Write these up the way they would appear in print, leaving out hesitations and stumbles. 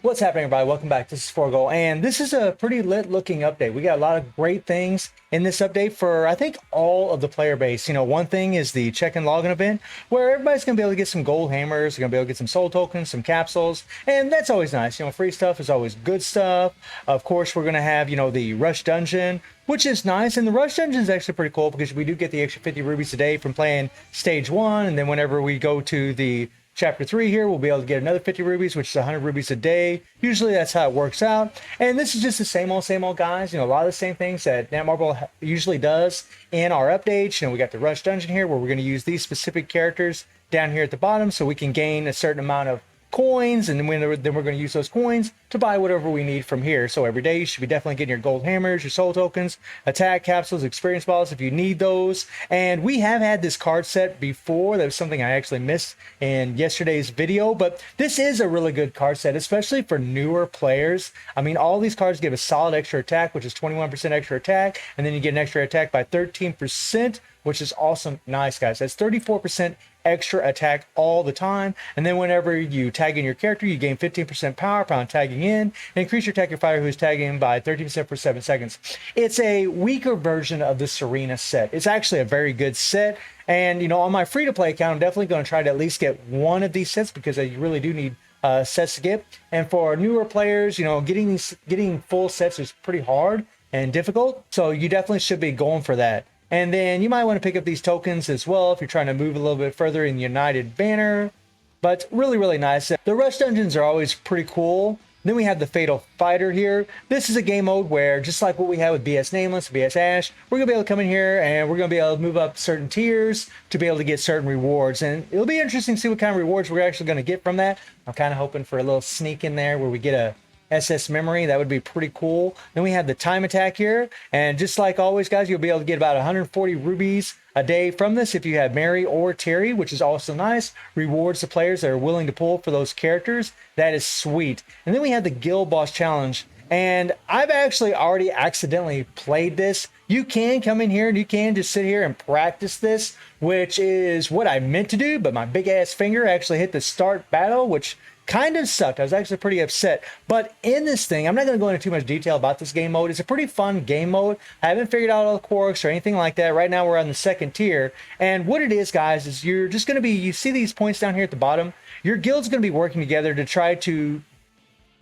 What's happening, everybody? Welcome back. This is Forgo, and this is a pretty lit looking update. We got a lot of great things in this update for, I think, all of the player base. One thing is the check-in login event, where everybody's going to be able to get some gold hammers, they're going to be able to get some soul tokens, some capsules, and that's always nice. Free stuff is always good stuff. Of course, we're going to have, the Rush Dungeon, which is nice. And the Rush Dungeon is actually pretty cool because we do get the extra 50 rubies a day from playing Stage 1, and then whenever we go to the Chapter 3 here, we'll be able to get another 50 rubies, which is 100 rubies a day. Usually that's how it works out. And this is just the same old guys. A lot of the same things that Netmarble usually does in our updates. We got the Rush Dungeon here where we're going to use these specific characters down here at the bottom so we can gain a certain amount of coins, and then we're going to use those coins to buy whatever we need from here. So every day you should be definitely getting your gold hammers, your soul tokens, attack capsules, experience balls if you need those. And we have had this card set before. That was something I actually missed in yesterday's video, but this is a really good card set, especially for newer players. All these cards give a solid extra attack, which is 21% extra attack, and then you get an extra attack by 13%, which is awesome. Nice, guys. That's 34% extra attack all the time. And then whenever you tag in your character, you gain 15% power upon tagging in, and increase your attack your fighter who's tagging by 13% for 7 seconds. It's a weaker version of the Serena set. It's actually a very good set. And, on my free-to-play account, I'm definitely going to try to at least get one of these sets because you really do need sets to get. And for newer players, getting full sets is pretty hard and difficult. So you definitely should be going for that. And then you might want to pick up these tokens as well if you're trying to move a little bit further in the United banner. But really, really nice. The Rush Dungeons are always pretty cool. Then we have the Fatal Fighter here. This is a game mode where, just like what we had with BS Nameless, BS Ash, we're going to be able to come in here and we're going to be able to move up certain tiers to be able to get certain rewards. And it'll be interesting to see what kind of rewards we're actually going to get from that. I'm kind of hoping for a little sneak in there where we get a SS memory. That would be pretty cool. Then we have the time attack here, and just like always, guys, you'll be able to get about 140 rubies a day from this if you have Mary or Terry, which is also nice. Rewards the players that are willing to pull for those characters. That is sweet. And then we have the Guild Boss Challenge, and I've actually already accidentally played this. You can come in here and you can just sit here and practice this, which is what I meant to do, but my big ass finger actually hit the start battle, which kind of sucked. I was actually pretty upset. But in this thing, I'm not going to go into too much detail about this game mode. It's a pretty fun game mode. I haven't figured out all the quirks or anything like that. Right now, we're on the second tier. And what it is, guys, is you're just going to be, you see these points down here at the bottom? Your guild's going to be working together to try to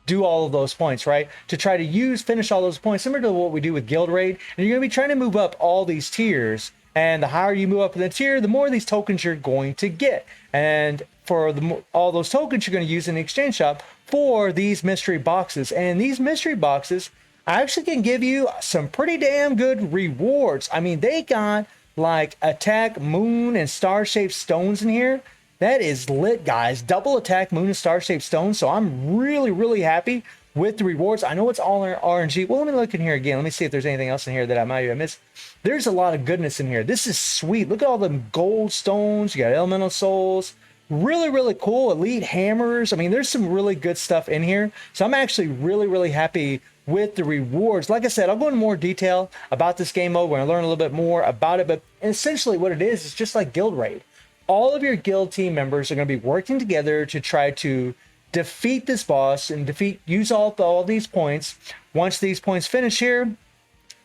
do all of those points, right? To try to finish all those points, similar to what we do with Guild Raid. And you're going to be trying to move up all these tiers. And the higher you move up in the tier, the more of these tokens you're going to get. And for all those tokens you're going to use in the exchange shop for these mystery boxes. And these mystery boxes actually can give you some pretty damn good rewards. They got like attack, moon, and star-shaped stones in here. That is lit, guys. Double attack, moon, and star-shaped stones. So I'm really, really happy with the rewards. I know it's all RNG. Well, let me look in here again. Let me see if there's anything else in here that I might have missed. There's a lot of goodness in here. This is sweet. Look at all the gold stones. You got elemental souls. Really, really cool. Elite hammers. There's some really good stuff in here. So I'm actually really, really happy with the rewards. Like I said, I'll go into more detail about this game mode when I learn a little bit more about it. But essentially what it is just like Guild Raid. All of your guild team members are going to be working together to try to defeat this boss and use all these points. Once these points finish here,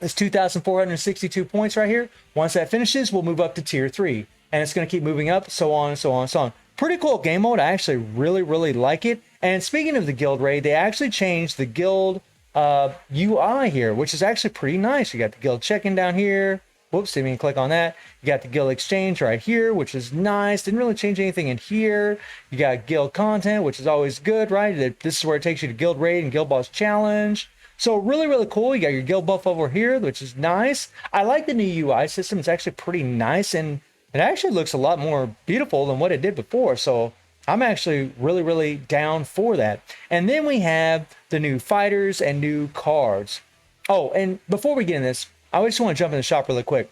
it's 2,462 points right here. Once that finishes, we'll move up to tier 3. And it's going to keep moving up, so on and so on and so on. Pretty cool game mode. I actually really, really like it. And speaking of the Guild Raid, they actually changed the Guild UI here, which is actually pretty nice. You got the Guild check-in down here. Whoops, didn't even click on that. You got the Guild Exchange right here, which is nice. Didn't really change anything in here. You got Guild Content, which is always good, right? This is where it takes you to Guild Raid and Guild Boss Challenge. So really, really cool. You got your guild buff over here, which is nice. I like the new UI system. It's actually pretty nice, and it actually looks a lot more beautiful than what it did before. So I'm actually really, really down for that. And then we have the new fighters and new cards. Oh, and before we get in this, I just want to jump in the shop really quick.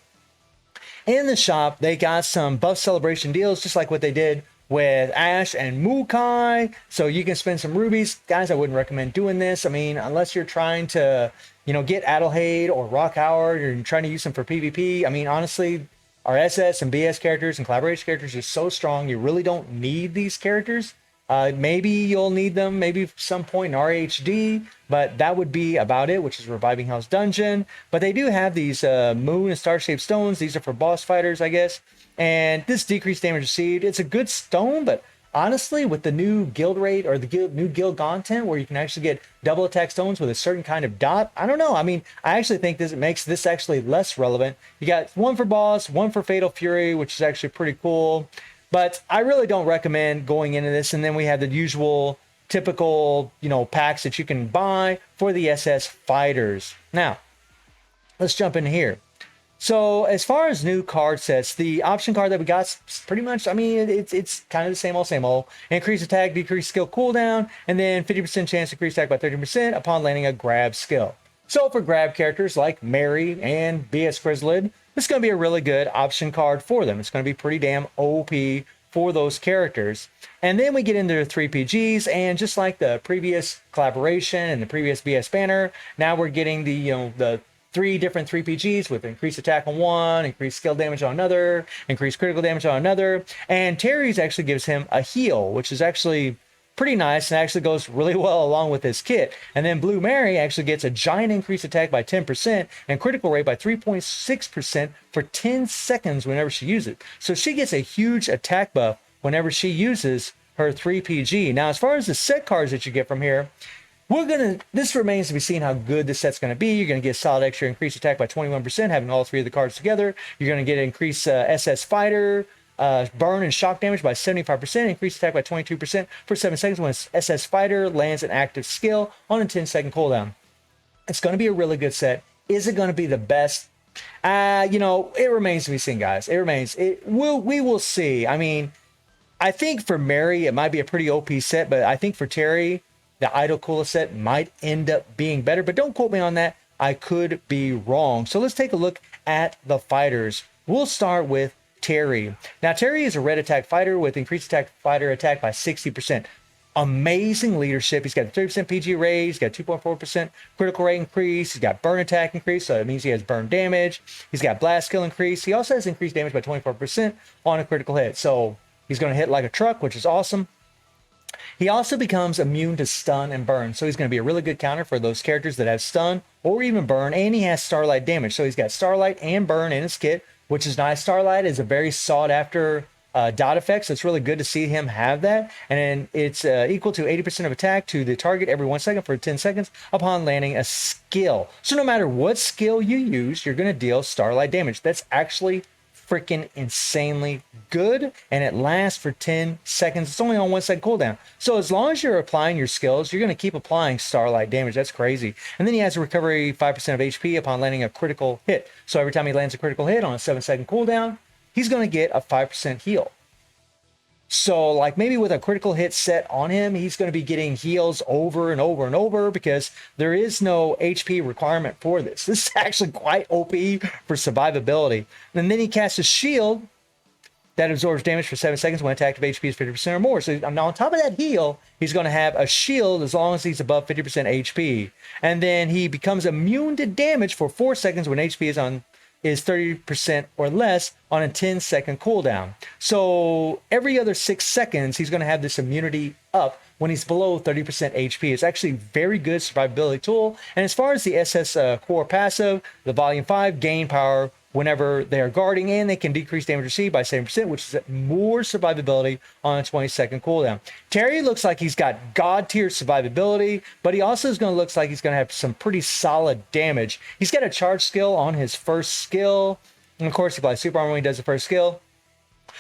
In the shop, they got some buff celebration deals, just like what they did with Ash and Mukai. So you can spend some rubies. Guys, I wouldn't recommend doing this. Unless you're trying to, get Adelheid or Rock Howard, or you're trying to use them for PvP. Honestly, our SS and BS characters and collaboration characters are so strong, you really don't need these characters. Maybe you'll need them maybe some point in RHD, but that would be about it, which is Reviving Hell's Dungeon. But they do have these moon and star-shaped stones. These are for boss fighters, I guess. And this decreased damage received, it's a good stone, but honestly, with the new guild rate or the new guild content where you can actually get double attack stones with a certain kind of dot, I don't know. I mean, I actually think this makes this actually less relevant. You got one for boss, one for Fatal Fury, which is actually pretty cool. But I really don't recommend going into this. And then we have the usual typical, packs that you can buy for the SS fighters. Now, let's jump in here. So as far as new card sets, the option card that we got pretty much, I mean, it's kind of the same old. Increase attack, decrease skill cooldown, and then 50% chance to increase attack by 30% upon landing a grab skill. So for grab characters like Mary and BS Grizzled, this is going to be a really good option card for them. It's going to be pretty damn OP for those characters. And then we get into the 3PGs, and just like the previous collaboration and the previous BS banner, now we're getting the 3 different 3PGs with increased attack on one, increased skill damage on another, increased critical damage on another. And Terry's actually gives him a heal, which is actually pretty nice and actually goes really well along with his kit. And then Blue Mary actually gets a giant increased attack by 10% and critical rate by 3.6% for 10 seconds whenever she uses it. So she gets a huge attack buff whenever she uses her 3PG. Now, as far as the set cards that you get from here, this remains to be seen how good this set's going to be. You're going to get solid extra increased attack by 21%, having all 3 of the cards together. You're going to get increased SS Fighter, burn and shock damage by 75%, increased attack by 22% for 7 seconds when SS Fighter lands an active skill on a 10-second cooldown. It's going to be a really good set. Is it going to be the best? It remains to be seen, guys. It remains. We will see. I mean, I think for Mary, it might be a pretty OP set, but I think for Terry, the Idol Kula set might end up being better, but don't quote me on that. I could be wrong. So let's take a look at the fighters. We'll start with Terry. Now, Terry is a red attack fighter with increased attack fighter attack by 60%. Amazing leadership. He's got 30% PG raise. He's got 2.4% critical rate increase. He's got burn attack increase, so it means he has burn damage. He's got blast skill increase. He also has increased damage by 24% on a critical hit. So he's going to hit like a truck, which is awesome. He also becomes immune to stun and burn, so he's going to be a really good counter for those characters that have stun or even burn, and he has starlight damage. So he's got starlight and burn in his kit, which is nice. Starlight is a very sought after dot effect, so it's really good to see him have that. And then it's equal to 80% of attack to the target every 1 second for 10 seconds upon landing a skill. So no matter what skill you use, you're going to deal starlight damage. That's actually freaking insanely good, and it lasts for 10 seconds. It's only on 1 second cooldown. So as long as you're applying your skills, you're going to keep applying starlight damage. That's crazy. And then he has a recovery 5% of HP upon landing a critical hit. So every time he lands a critical hit on a 7-second cooldown, he's going to get a 5% heal. So like maybe with a critical hit set on him, he's going to be getting heals over and over and over because there is no HP requirement for this. This is actually quite OP for survivability. And then he casts a shield that absorbs damage for 7 seconds when attack HP is 50% or more. So on top of that heal, he's going to have a shield as long as he's above 50% HP. And then he becomes immune to damage for 4 seconds when HP is 30% or less on a 10-second cooldown. So every other 6 seconds, he's going to have this immunity up when he's below 30% HP. It's actually a very good survivability tool. And as far as the SS core passive, the volume 5 gain power whenever they are guarding, and they can decrease damage received by 7%, which is more survivability on a 20-second cooldown. Terry looks like he's got god-tier survivability, but he also is going to look like he's going to have some pretty solid damage. He's got a charge skill on his first skill, and of course he applies super armor when he does the first skill.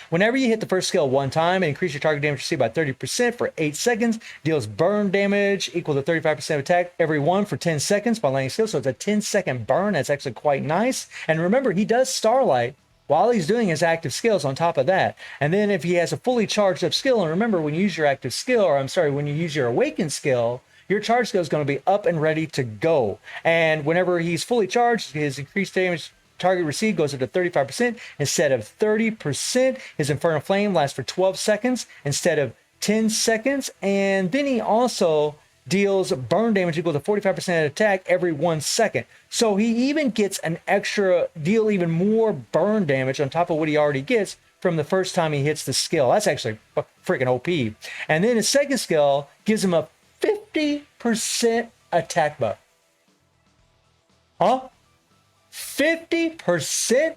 Whenever you hit the first skill 1 time and increase your target damage received by 30% for 8 seconds, deals burn damage equal to 35% of attack every 1 for 10 seconds by landing skill. So it's a 10-second burn. That's actually quite nice. And remember, he does starlight while he's doing his active skills on top of that. And then if he has a fully charged up skill, and remember when you use your active skill, or I'm sorry, when you use your awakened skill, your charge skill is going to be up and ready to go. And whenever he's fully charged, his increased damage target received goes up to 35% instead of 30%. His Infernal Flame lasts for 12 seconds instead of 10 seconds. And then he also deals burn damage equal to 45% attack every 1 second. So he even gets an extra deal, even more burn damage on top of what he already gets from the first time he hits the skill. That's actually freaking OP. And then his second skill gives him a 50% attack buff. Huh? 50%?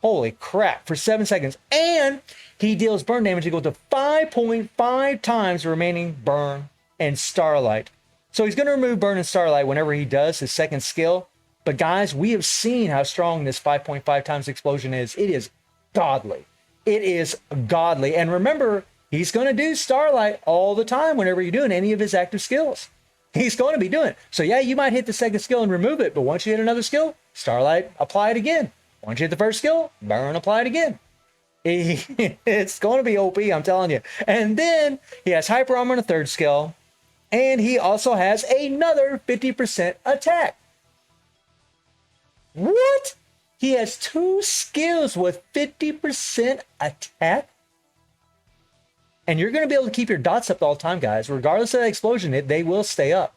Holy crap, for 7 seconds. And he deals burn damage equal to 5.5 times the remaining burn and starlight. So he's going to remove burn and starlight whenever he does his second skill. But guys, we have seen how strong this 5.5 times explosion is. It is godly. It is godly. And remember, he's going to do starlight all the time whenever you're doing any of his active skills. He's going to be doing it. So yeah, you might hit the second skill and remove it, but once you hit another skill, starlight, apply it again. Once you hit the first skill, burn, apply it again. It's going to be OP, I'm telling you. And then he has hyper armor on the third skill, and he also has another 50% attack. What? He has 2 skills with 50% attack? And you're going to be able to keep your dots up all the time, guys. Regardless of the explosion, they will stay up.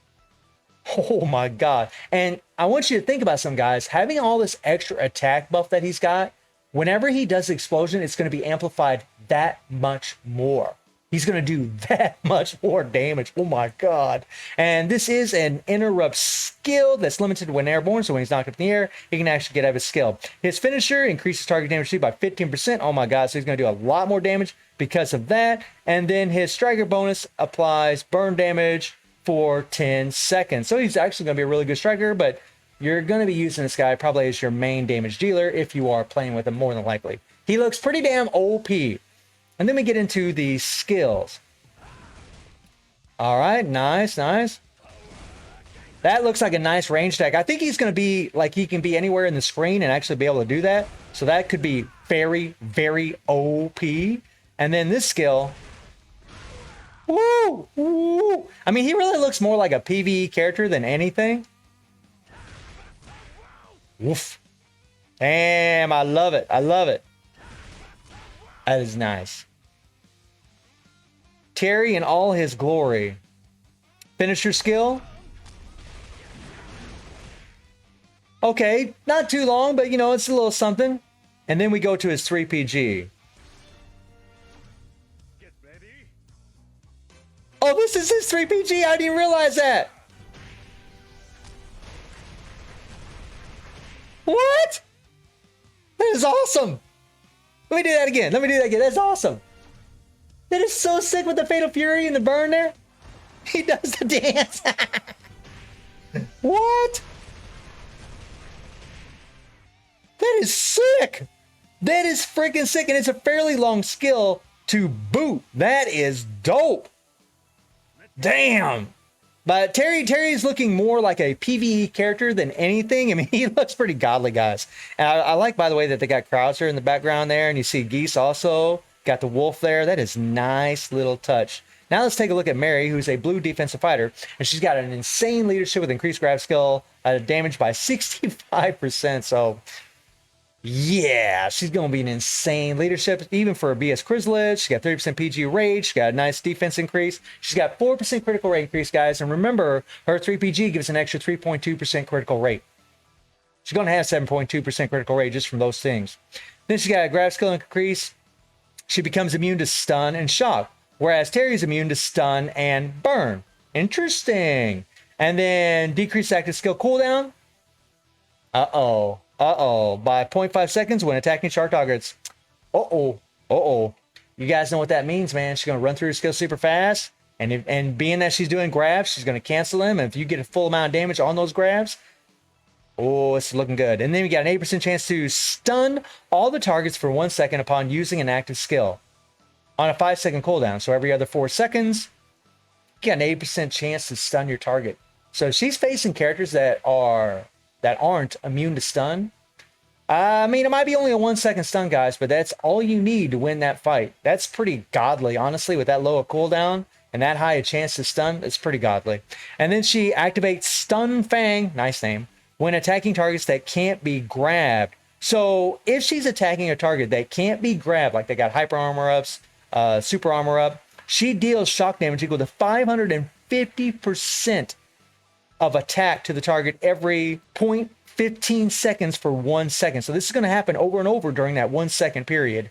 Oh my God. And I want you to think about some guys. Having all this extra attack buff that he's got, whenever he does the explosion, it's going to be amplified that much more. He's going to do that much more damage. Oh my God. And this is an interrupt skill that's limited when airborne. So when he's knocked up in the air, he can actually get out of his skill. His finisher increases target damage by 15%. Oh my God. So he's going to do a lot more damage because of that. And then his striker bonus applies burn damage for 10 seconds. So he's actually going to be a really good striker, but you're going to be using this guy probably as your main damage dealer if you are playing with him more than likely. He looks pretty damn OP. And then we get into the skills. All right, nice, nice. That looks like a nice range attack. I think he's going to be like he can be anywhere in the screen and actually be able to do that. So that could be very, very OP. And then this skill. Woo! Woo! I mean, he really looks more like a PvE character than anything. Woof. Damn, I love it. I love it. That is nice. Terry in all his glory. Finisher skill. Okay, not too long, but you know, it's a little something. And then we go to his 3PG. Oh, this is his 3PG. I didn't realize that. What? That is awesome. Let me do that again. Let me do that again. That's awesome. That is so sick with the Fatal Fury and the burn there. He does the dance. What? That is sick. That is freaking sick. And it's a fairly long skill to boot. That is dope. Damn. But Terry's looking more like a PvE character than anything. I mean, he looks pretty godly, guys. And I like, by the way, that they got Krauser in the background there. And you see Geese also. Got the wolf there. That is nice little touch. Now let's take a look at Mary, who's a blue defensive fighter. And she's got an insane leadership with increased grab skill. Damage by 65%. So, yeah, she's going to be an insane leadership, even for a BS Chrysalis. She's got 30% PG rage. She's got a nice defense increase. She's got 4% critical rate increase, guys. And remember, her 3PG gives an extra 3.2% critical rate. She's going to have 7.2% critical rate just from those things. Then she's got a grab skill increase. She becomes immune to stun and shock, whereas Terry's immune to stun and burn. Interesting. And then decreased active skill cooldown. Uh-oh. Uh-oh. By 0.5 seconds when attacking shark targets. Uh-oh. Uh-oh. You guys know what that means, man. She's going to run through her skill super fast. And being that she's doing grabs, she's going to cancel them. And if you get a full amount of damage on those grabs, oh, it's looking good. And then we got an 8% chance to stun all the targets for 1 second upon using an active skill on a 5-second cooldown. So every other 4 seconds, you got an 8% chance to stun your target. So she's facing characters that aren't immune to stun. I mean, it might be only a 1 second stun, guys, but that's all you need to win that fight. That's pretty godly, honestly, with that low a cooldown and that high a chance to stun. It's pretty godly. And then she activates Stun Fang, nice name, when attacking targets that can't be grabbed. So if she's attacking a target that can't be grabbed, like they got hyper armor ups, super armor up, she deals shock damage equal to 550% of attack to the target every 0.15 seconds for 1 second. So this is going to happen over and over during that 1 second period.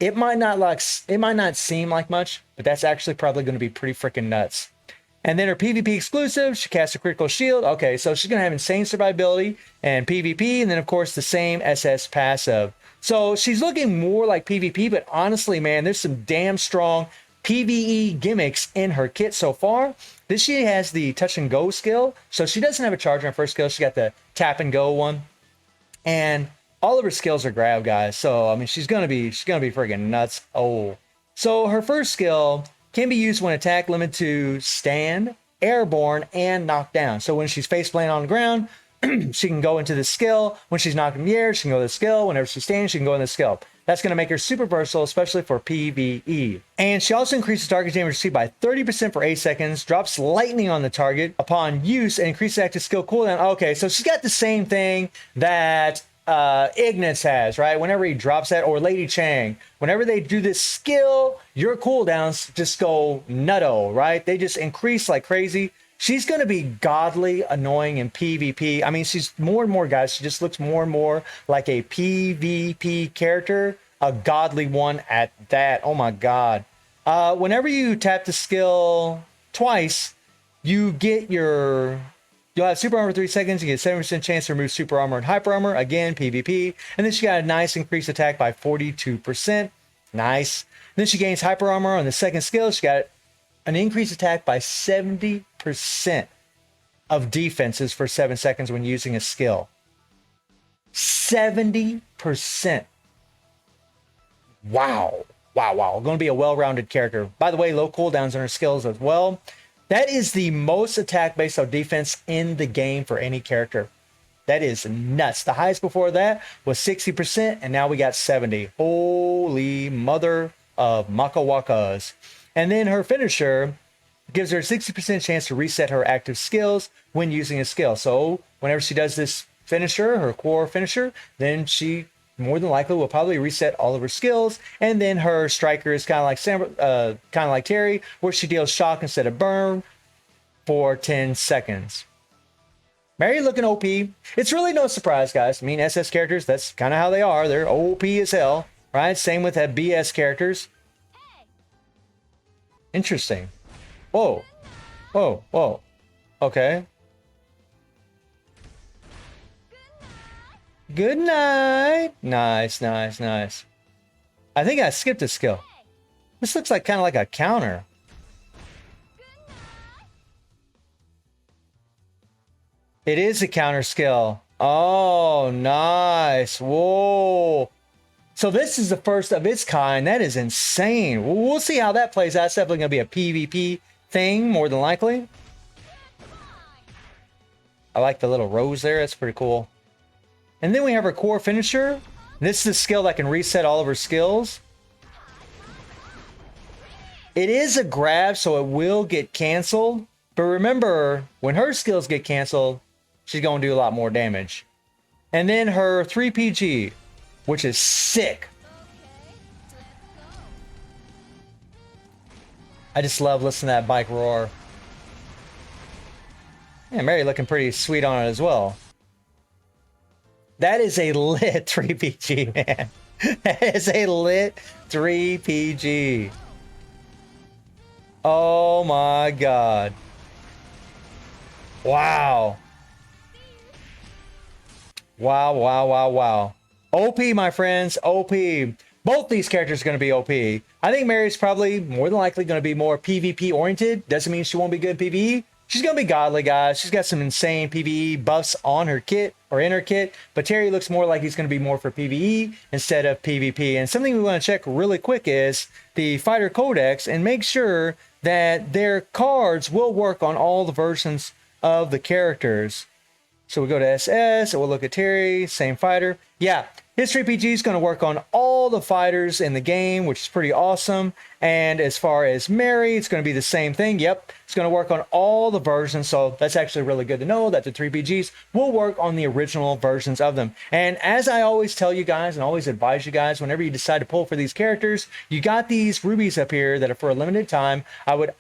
it might not seem like much, but that's actually probably going to be pretty freaking nuts. And then her PvP exclusive, she casts a critical shield. Okay, so she's going to have insane survivability and PvP, and then of course the same SS passive. So she's looking more like PvP, but honestly, man, there's some damn strong PvE gimmicks in her kit so far. This she has the touch and go skill, so she doesn't have a charge on her first skill. She got the tap and go one, and all of her skills are grab, guys. So I mean, she's gonna be freaking nuts. Oh, so her first skill can be used when attack limited to stand, airborne, and knockdown. So when she's face planted on the ground, she can go into the skill. When she's knocked in the air, she can go to the skill. Whenever she's standing, she can go in the skill. That's going to make her super versatile, especially for PvE. And she also increases target damage received by 30% for 8 seconds, drops lightning on the target upon use, and increases active skill cooldown. Okay, so she's got the same thing that Ignis has, right? Whenever he drops that, or Lady Chang, whenever they do this skill, your cooldowns just go nutto, right? They just increase like crazy. She's going to be godly annoying in PvP. I mean, she's more and more, guys. She just looks more and more like a PvP character, a godly one at that. Oh my God. Whenever you tap the skill twice, you'll have super armor 3 seconds. You get 7% chance to remove super armor and hyper armor. Again, PvP. And then she got a nice increased attack by 42%. Nice. Then she gains hyper armor on the second skill. She got an increased attack by 70% of defenses for 7 seconds when using a skill. 70%. Wow. Wow. Going to be a well-rounded character. By the way, low cooldowns on her skills as well. That is the most attack based on defense in the game for any character. That is nuts. The highest before that was 60%, and now we got 70. Holy mother of Makawakas. And then her finisher gives her a 60% chance to reset her active skills when using a skill. So whenever she does this finisher, her core finisher, then she more than likely will probably reset all of her skills. And then her striker is kind of like Terry, where she deals shock instead of burn for 10 seconds. Mary looking OP. It's really no surprise, guys. I mean, SS characters, that's kind of how they are. They're OP as hell, right? Same with that BS characters. Interesting. Whoa. Okay. Good night. Nice. I think I skipped a skill. This looks like kind of like a counter. It is a counter skill. Oh, nice. Whoa. So this is the first of its kind. That is insane. We'll see how that plays out. It's definitely going to be a PvP thing, more than likely. I like the little rose there. That's pretty cool. And then we have her core finisher. This is a skill that can reset all of her skills. It is a grab, so it will get canceled. But remember, when her skills get canceled, she's going to do a lot more damage. And then her 3PG, which is sick. I just love listening to that bike roar. Yeah, Mary looking pretty sweet on it as well. That is a lit 3PG, man. That is a lit 3PG. Oh my God. Wow. Wow. OP, my friends. OP. Both these characters are going to be OP. I think Mary's probably more than likely going to be more PvP oriented. Doesn't mean she won't be good at PvE. She's going to be godly, guys. She's got some insane PvE buffs on her kit or in her kit. But Terry looks more like he's going to be more for PvE instead of PvP. And something we want to check really quick is the Fighter Codex and make sure that their cards will work on all the versions of the characters. So we go to SS and we'll look at Terry, same fighter. Yeah, his 3PG is going to work on all the fighters in the game, which is pretty awesome. And as far as Mary, it's going to be the same thing. Yep, it's going to work on all the versions. So that's actually really good to know that the 3PGs will work on the original versions of them. And as I always tell you guys and always advise you guys, whenever you decide to pull for these characters, you got these rubies up here that are for a limited time. I would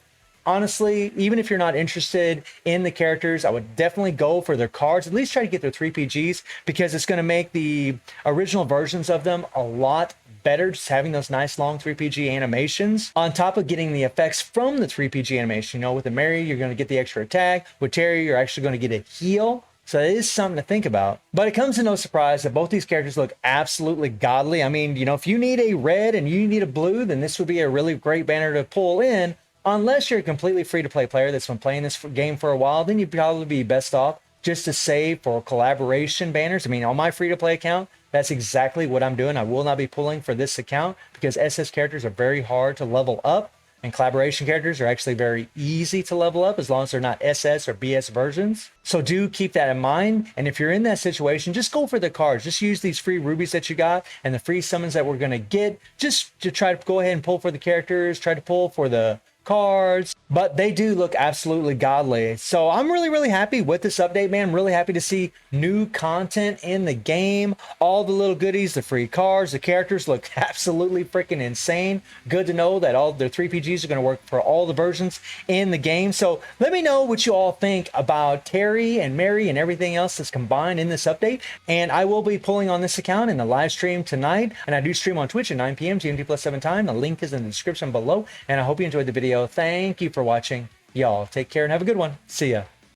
honestly, even if you're not interested in the characters, I would definitely go for their cards. At least try to get their 3PGs because it's going to make the original versions of them a lot better just having those nice long 3PG animations on top of getting the effects from the 3PG animation. You know, with the Mary, you're going to get the extra attack. With Terry, you're actually going to get a heal. So it is something to think about. But it comes to no surprise that both these characters look absolutely godly. I mean, you know, if you need a red and you need a blue, then this would be a really great banner to pull in. Unless you're a completely free-to-play player that's been playing this game for a while, then you'd probably be best off just to save for collaboration banners. I mean, on my free-to-play account, that's exactly what I'm doing. I will not be pulling for this account because SS characters are very hard to level up, and collaboration characters are actually very easy to level up as long as they're not SS or BS versions. So do keep that in mind. And if you're in that situation, just go for the cards. Just use these free rubies that you got and the free summons that we're going to get just to try to go ahead and pull for the characters, try to pull for the cards, but they do look absolutely godly. So I'm really happy with this update, man. I'm really happy to see new content in the game, all the little goodies, the free cards, the characters look absolutely freaking insane. Good to know that all their 3PGs are going to work for all the versions in the game. So let me know what you all think about Terry and Mary and everything else that's combined in this update. And I will be pulling on this account in the live stream tonight, and I do stream on Twitch at 9 p.m. GMT+7 time. The link is in the description below, and I hope you enjoyed the video. Thank you for watching. Y'all take care and have a good one. See ya.